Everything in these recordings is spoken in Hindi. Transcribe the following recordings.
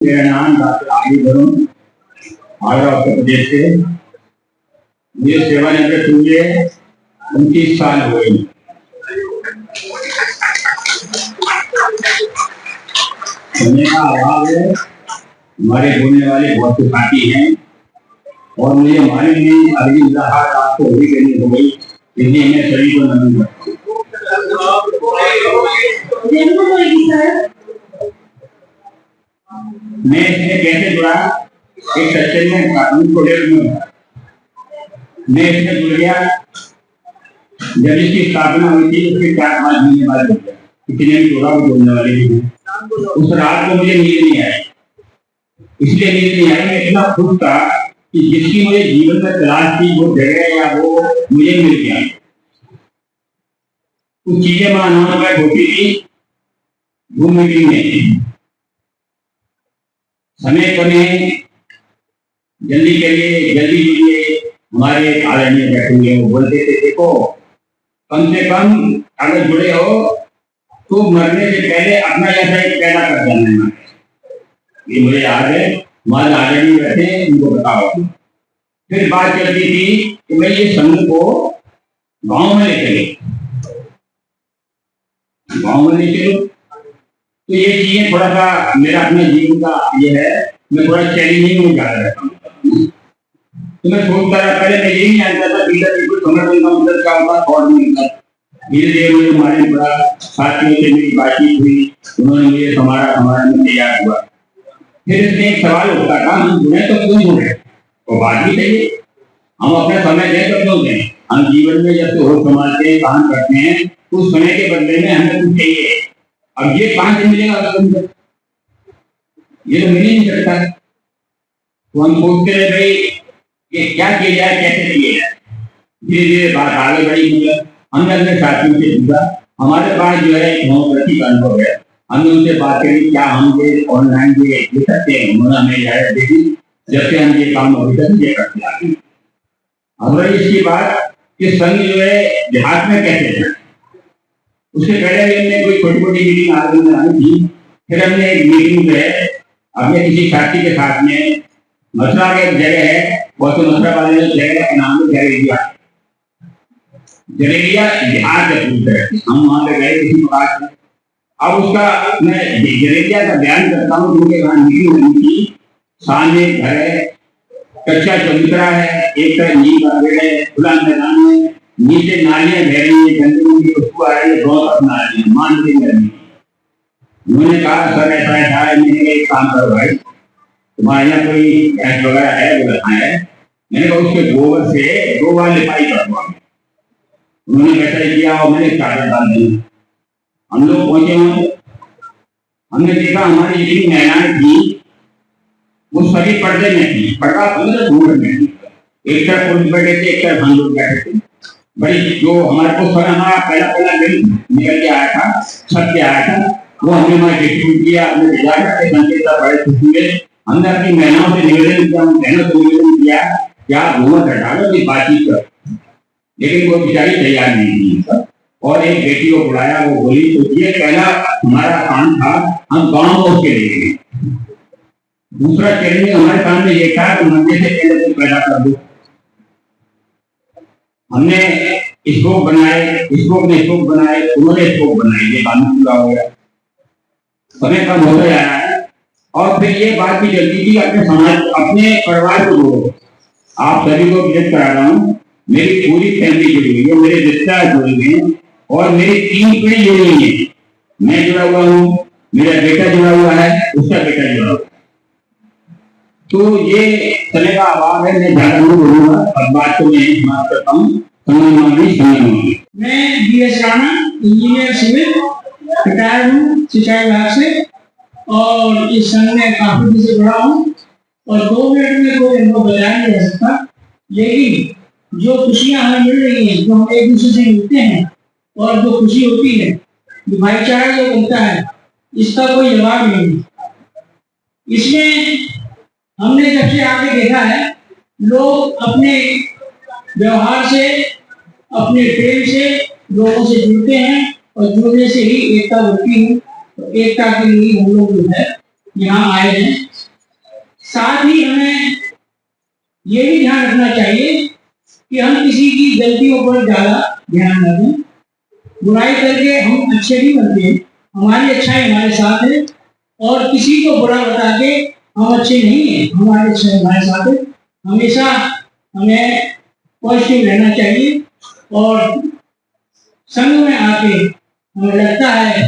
मेरा नाम डॉक्टर आदिल वरुण आगरा उत्तर प्रदेश से। मुझे सेवानिवृत्त हुए 29 साल हुए। समय का अभाव है, हमारे बोलने वाले बहुत से साथी हैं और मुझे मालूम नहीं अभी मुलाकात आपको होगी करनी हो गई, इसलिए मैं सभी को नमन करता हूँ। मैं इसमें कैसे जुड़ा? एक सत्संग में कानून प्रोजेक्ट में मैं इसमें जुड़ गया। जब इसकी स्थापना हुई थी उसके 4-5 महीने बाद जुड़ गया। किसी ने भी जोड़ा, वो जोड़ने वाले भी हैं। उस रात को मुझे नींद नहीं आई, इसलिए नींद नहीं आई, मैं इतना खुश था कि जिसकी मुझे जीवन में तलाश थी वो जगह या वो मुझे मिल गया। कुछ चीजें मानव में होती थी घूम मीटिंग में, समय करें जल्दी करिए, जल्दी जुड़िए। हमारे आदरणीय बैठे हुए वो बोलते थे, देखो कम से कम अगर जुड़े हो तो मरने से पहले अपना जैसा एक पैदा कर देना है। ये मुझे याद है, हमारे आदरणीय बैठे उनको बताओ। फिर बात चलती थी कि मैं ये संघ को गांव में ले चले, गांव में ले चलो। तो ये चीजें थोड़ा सा मेरा अपने जीवन का ये है, मैं थोड़ा चैलेंजिंग में जा रहा हूँ। तो मैं सोचता रहा, पहले मैं यही नहीं जानता था लीडर बिल्कुल समझ नहीं मतलब क्या होगा और नहीं था। धीरे धीरे मुझे हमारे बड़ा साथियों से मेरी बातचीत हुई, उन्होंने मुझे हमारा में तैयार हुआ। फिर इसमें एक सवाल उठता था, हम जुड़े तो क्यों जुड़े? तो बात भी सही है, हम अपना समय दें तो क्यों दें? हम जीवन में जब हो समाज के काम करते हैं उस समय के बदले में हमें कुछ चाहिए। अब ये 5 दिन मिलेगा, ये तो मिल ही नहीं सकता। तो हम सोचते रहे भाई ये क्या किया जाए, कैसे किया जाए। धीरे धीरे बात आगे बढ़ी, हमने अपने साथियों से जुड़ा। हमारे पास जो है होम्योपैथी का अनुभव है, हमने उनसे बात करी क्या हम ये ऑनलाइन ये ले सकते हैं। उन्होंने हमें रियायत दे दी, जब से हम ये काम अभी तक ये करते आ रहे। अब रही इसकी बात कि संघ जो है देहात में कैसे जाए। उससे पहले भी हमने कोई छोटी मोटी मीटिंग आदमी बनाई थी। फिर हमने एक मीटिंग जो है अपने किसी साथी के साथ में मथुरा का एक जगह है, बहुत तो मथुरा वाले जगह का नाम है जलेबिया। जलेबिया बिहार के दूर है, हम वहां पे गए किसी प्रकार से। अब उसका मैं जलेबिया का बयान करता हूँ क्योंकि वहां मीटिंग हुई थी। सामने घर है, कच्चा चबूतरा है, एक तरफ नीम का पेड़ है, खुला मैदान है, नीचे नालियां बह रही है, गंदगी की खुशबू आ रही है, बहुत नालियां मान ली गर्मी। उन्होंने कहा सर ऐसा ऐसा है, मैंने एक काम करो भाई, तुम्हारे यहाँ कोई गैस वगैरह है वो है। मैंने कहा उसके गोबर से 2 बार लिपाई करवा। उन्होंने वैसा ही किया और मैंने चादर डाल दी। हम लोग पहुंचे वहां, हमने देखा हमारी जितनी महिलाएं थी वो सभी पर्दे में थी, पर्दा बंद घूम में। एक तरफ पुरुष बैठे थे, एक तरफ हम लोग बैठे थे। बड़ी जो हमारे को समय हमारा पहला दिन निकल के आया था, छत के आया था, वो हमने हमारे डिस्ट्रीब्यूट किया, हमने भेजा करके संकेत बड़े खुश हुए। हमने अपनी महिलाओं से निवेदन किया, बहनों से निवेदन किया कि आप घूमत हटाओ की बातचीत करो, लेकिन वो बेचारी तैयार नहीं थी। और एक बेटी को बुलाया, वो बोली तो ये पहला हमारा काम था, हम गाँव में उसके लिए। दूसरा चैलेंज हमारे सामने ये था कि मंदिर से पहले को पैदा कर दो। हमने स्कोप बनाए, स्कोप ने स्कोप बनाए, उन्होंने स्कोप बनाए, ये काम पूरा हो गया। समय कम होता जा रहा है और फिर ये बात भी जल्दी थी अपने समाज अपने परिवार को जोड़ो। आप सभी को विजिट करा रहा हूँ, मेरी पूरी फैमिली जुड़ी हुई है, मेरे रिश्तेदार जुड़े हुए हैं और मेरी 3 पीढ़ी जुड़ी हुई है। मैं जुड़ा हुआ हूँ, मेरा बेटा जुड़ा हुआ है, उसका बेटा जुड़ा हुआ है। तो ये समय का अभाव है, मैं ज्यादा नहीं बोलूंगा। अब बात को मैं समाप्त करता हूँ। मैं DS Rana, engineer civil, retired हूँ सिंचाई विभाग से और इस संघ में काफी दिन से जुड़ा हूँ। और 2 मिनट में कोई अनुभव बताया नहीं जा सकता, लेकिन जो खुशियां हमें मिल रही हैं, जो हम एक दूसरे से मिलते हैं और जो खुशी होती है, जो भाईचारा जो बनता है, इसका कोई जवाब नहीं। इसमें हमने जब से आगे देखा है, लोग अपने व्यवहार से, अपने प्रेम से लोगों से जुड़ते हैं और जुड़ने से ही एकता होती है। तो एकता के लिए हम लोग जो है यहाँ आए हैं। साथ ही हमें ये भी ध्यान रखना चाहिए कि हम किसी की गलतियों पर ज्यादा ध्यान न दें। बुराई करके हम अच्छे नहीं बनते हैं, हमारी अच्छाई हमारे साथ है, और किसी को बुरा बता के हम अच्छे नहीं हैं, हमारी अच्छाई हमारे साथ है। हमेशा हमें पॉजिटिव रहना चाहिए, और संग में आके हमें लगता है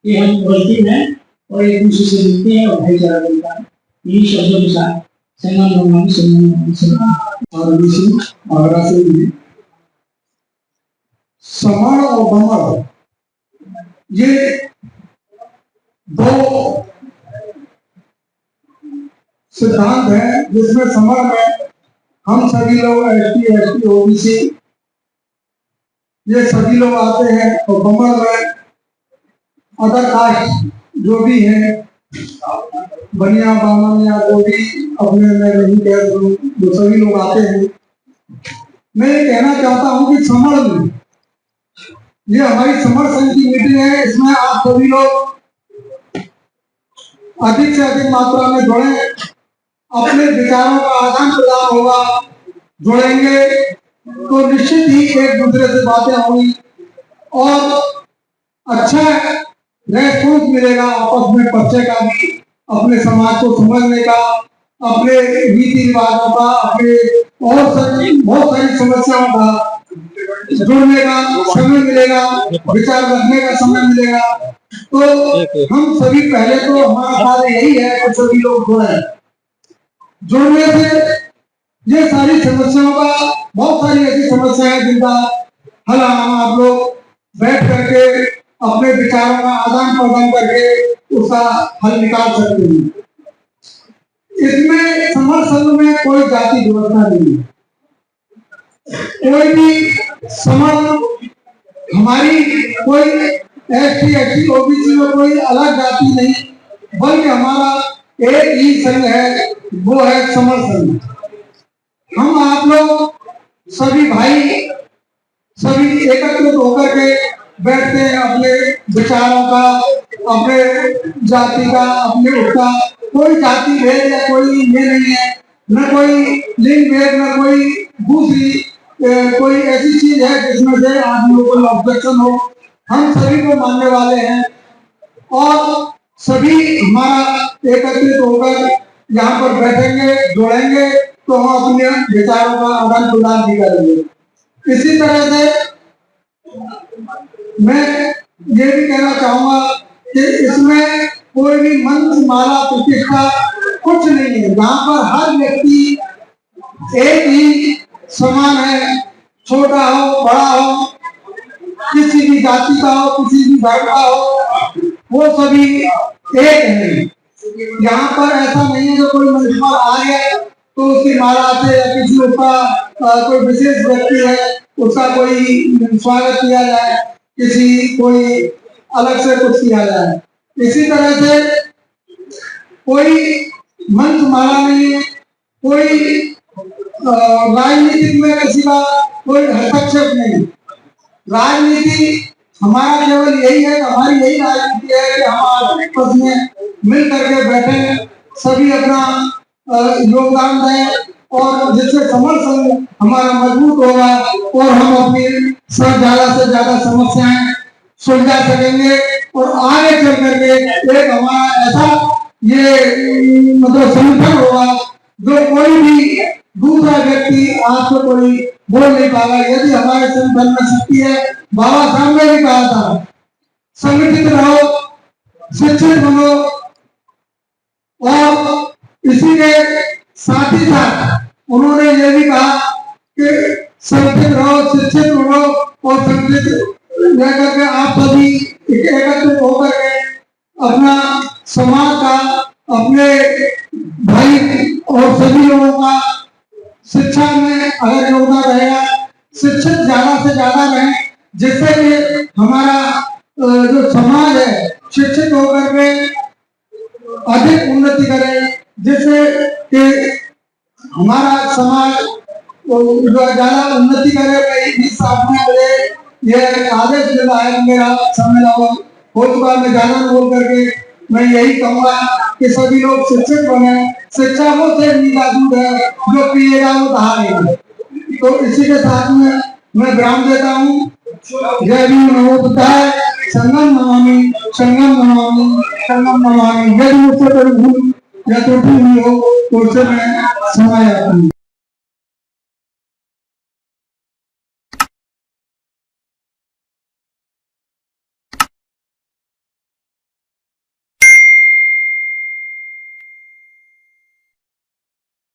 कि हम पॉजिटिव हैं और एक दूसरे से मिलते हैं और भाईचारा बनता है। इन्हीं शब्दों के साथ आगरा से समण और बमण ये दो सिद्धांत हैं, जिसमें समण में हम सभी लोग ST OBC ये सभी लोग आते हैं, और बमण में अदर कास्ट जो भी है, बनिया बामन या जो भी अपने में नहीं कह वो सभी लोग आते हैं। मैं ये कहना चाहता हूं कि समण में ये हमारी समण संघ की मीटिंग है, इसमें आप सभी लोग अधिक से अधिक मात्रा में जुड़े, अपने विचारों का आदान प्रदान होगा। जुड़ेंगे तो निश्चित ही एक दूसरे से बातें होंगी और अच्छा रेस्पॉन्स मिलेगा आपस में परिचय का भी, अपने समाज को समझने का, अपने रीति रिवाजों का, अपने और बहुत सारी समस्याओं का जुड़ने का समय मिलेगा, विचार रखने का समय मिलेगा। तो हम सभी पहले तो हमारा कार्य यही है कि सभी लोग जुड़े। जुड़ने से ये सारी समस्याओं का, बहुत सारी ऐसी समस्याएं हैं जिनका हल हम आप लोग बैठ करके अपने विचारों का आदान प्रदान करके उसका हल निकाल सकते हैं। इसमें समण संघ में कोई जाति व्यवस्था नहीं है, कोई भी समण हमारी कोई ST OBC में कोई अलग जाति नहीं, बल्कि हमारा एक ही संघ है, वो है समण संघ। हम आप लोग सभी भाई सभी एकत्रित होकर के बैठते हैं, अपने विचारों का, अपने जाति का, अपने उसका कोई जाति भेद या कोई ये नहीं है, न कोई लिंग भेद, न कोई दूसरी कोई ऐसी चीज है जिसमें से आदमियों को ऑब्जेक्शन हो। हम सभी को मानने वाले हैं और सभी हमारा एकत्रित होकर यहाँ पर बैठेंगे, जुड़ेंगे तो हम अपने विचारों का आदान प्रदान भी करेंगे। इसी तरह से मैं ये भी कहना चाहूंगा कि इसमें कोई भी मंत्र माला प्रतिष्ठा कुछ नहीं है। यहाँ पर हर व्यक्ति एक ही समान है, छोटा हो बड़ा हो, किसी भी जाति का हो, किसी भी धर्म का हो, वो सभी एक है। यहाँ पर ऐसा नहीं है कि कोई मंच पर आ गया तो उसकी माला से या किसी उसका कोई विशेष व्यक्ति है उसका कोई स्वागत किया जाए, किसी कोई अलग से कुछ किया जाए। इसी तरह से कोई मंच माला नहीं है, कोई राजनीति में किसी का कोई हस्तक्षेप नहीं। राजनीति हमारा केवल यही है, हमारी यही राजनीति है कि हम आपस में मिल करके बैठे, सभी अपना योगदान दें और जिससे समण संघ हमारा मजबूत होगा और हम अपनी ज्यादा से ज्यादा समस्याएं सुलझा सकेंगे और आगे चल करके एक हमारा ऐसा ये मतलब संगठन होगा जो कोई भी दूसरा व्यक्ति आपको कोई बोल नहीं पाएगा। यदि हमारे संगठन में शक्ति है, बाबा साहब ने भी कहा था संगठित रहो, शिक्षित बनो, और इसी के साथ ही साथ उन्होंने ये भी कहा कि संगठित रहो, शिक्षित रहो और संगठित रहकर के आप सभी एकत्रित होकर के अपना समाज का, अपने भाई और सभी लोगों का शिक्षा में अगर योगदान रहेगा, शिक्षित ज्यादा से ज्यादा रहे, जिससे कि हमारा जो समाज है शिक्षित होकर के अधिक उन्नति करे, जिससे कि हमारा समाज ज्यादा उन्नति करे। इस साथ में ये आदेश मिला है, मेरा समय हो चुका, मैं ज्यादा बोल करके मैं यही कहूंगा कि सभी लोग शिक्षित बने। शिक्षा वो से नीला दूध है जो पिएगा वो दहाड़ेगा। तो इसी के साथ में मैं विराम देता हूँ। जय भीम नमो बुद्धाय, संगम नमामि संगम नमामि संगम नमामि। यदि मुझसे कोई भूल या त्रुटि हुई हो तो उसे मैं क्षमा याचना।